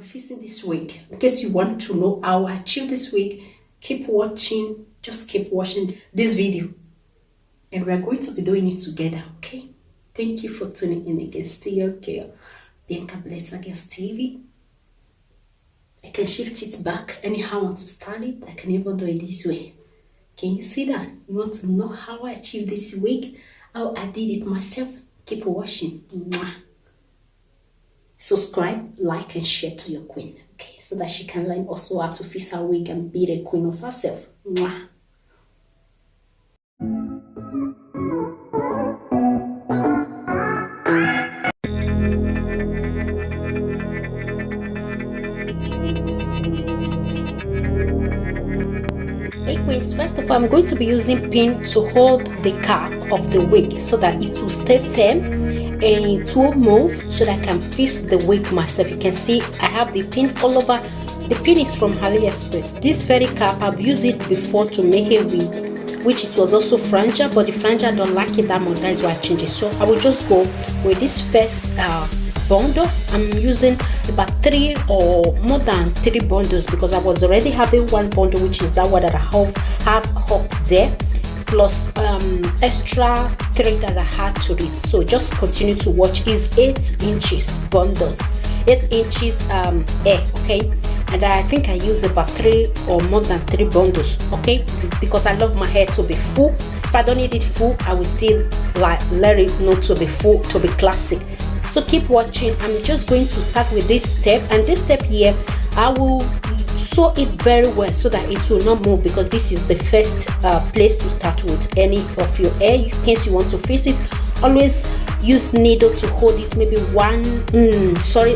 Fixing this week. In case you want to know how I achieved this week, keep watching. Just keep watching this video, and we are going to be doing it together. Okay? Thank you for tuning in again. Still your girl, Bianca Bellezza Girls TV. I can shift it back anyhow I want to start it. I can even do it this way. Can you see that? You want to know how I achieved this week? How I did it myself? Keep watching. Mwah. Subscribe, like, and share to your queen, okay, so that she can learn also how to fix her wig and be the queen of herself. Mwah. Hey queens, first of all, I'm going to be using pin to hold the cap of the wig so that it will stay firm and it will move so that I can fix the wig myself. You can see I have the pin all over. The pin is from AliExpress. This very cap, I've used it before to make a wig, which it was also frangel, but the frangel I don't like it that much. That's why I changed it. So I will just go with this first bundles. I'm using about 3 or more than 3 bundles because I was already having one bundle, which is that one that I have up there, plus extra 3 that I had to read. So just continue to watch. Is 8 inches bundles, 8 inches hair, okay, and I think I use about 3 or more than 3 bundles, okay, because I love my hair to be full. If I don't need it full, I will still like let it not to be full, to be classic. So keep watching. I'm just going to start with this step, and this step here I will sew it very well so that it will not move, because this is the first place to start with any of your hair. In case you want to fix it, always use needle to hold it, maybe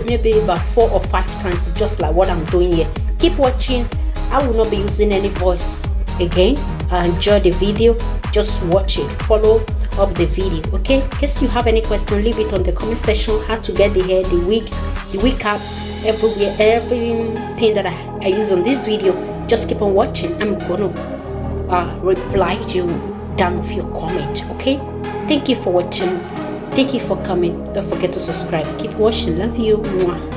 maybe about 4 or 5 times, just like what I'm doing here. Keep watching. I will not be using any voice again. Enjoy the video, just watch it, follow up the video, okay? In case you have any question, leave it on the comment section. How to get the hair, the wig cap, everywhere, everything that I use on this video. Just keep on watching. I'm gonna reply to you down with your comment, okay? Thank you for watching. Thank you for coming. Don't forget to subscribe. Keep watching. Love you. Mwah.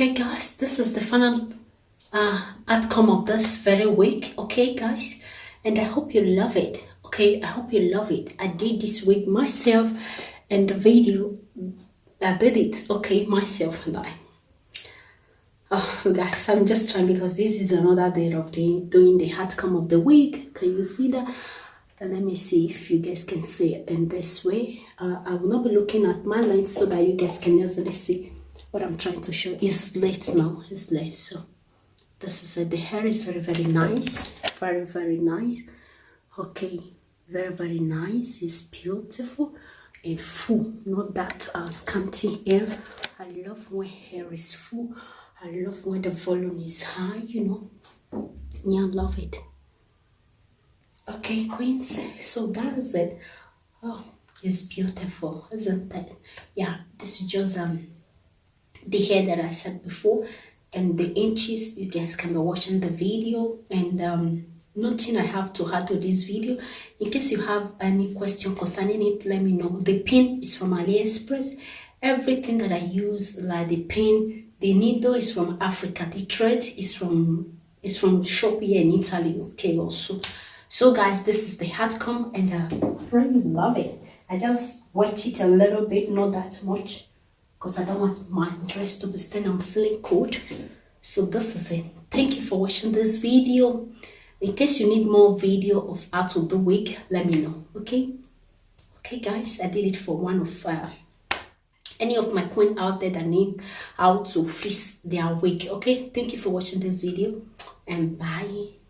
Okay guys, this is the final outcome of this very week. Okay guys, and I hope you love it. Okay, I hope you love it. I did this week myself, and the video, I did it, okay, myself. And I, oh guys, I'm just trying because this is another day of doing the outcome of the week. Can you see that? And let me see if you guys can see it in this way. I will not be looking at my lens so that you guys can easily see what I'm trying to show. It's late now, it's late. So this is it. The hair is very nice, very nice. Okay, very nice. It's beautiful and full, not that scanty hair. I love when hair is full. I love when the volume is high, you know. Yeah, I love it. Okay, queens, so that is it. Oh, it's beautiful, isn't it? Yeah, this is just the hair that I said before, and the inches. You guys can be watching the video, and nothing I have to add to this video. In case you have any question concerning it, let me know. The pin is from AliExpress. Everything that I use, like the pin, the needle, is from Africa. The thread is from shop here in Italy. Okay, also. So guys, this is the outcome, and I really love it. I just wet it a little bit, not that much, because I don't want my dress to be stained. I'm feeling cold. So this is it. Thank you for watching this video. In case you need more video of out of the week, let me know. Okay guys, I did it for one of any of my queen out there that need how to fix their wig. Okay, thank you for watching this video, and bye.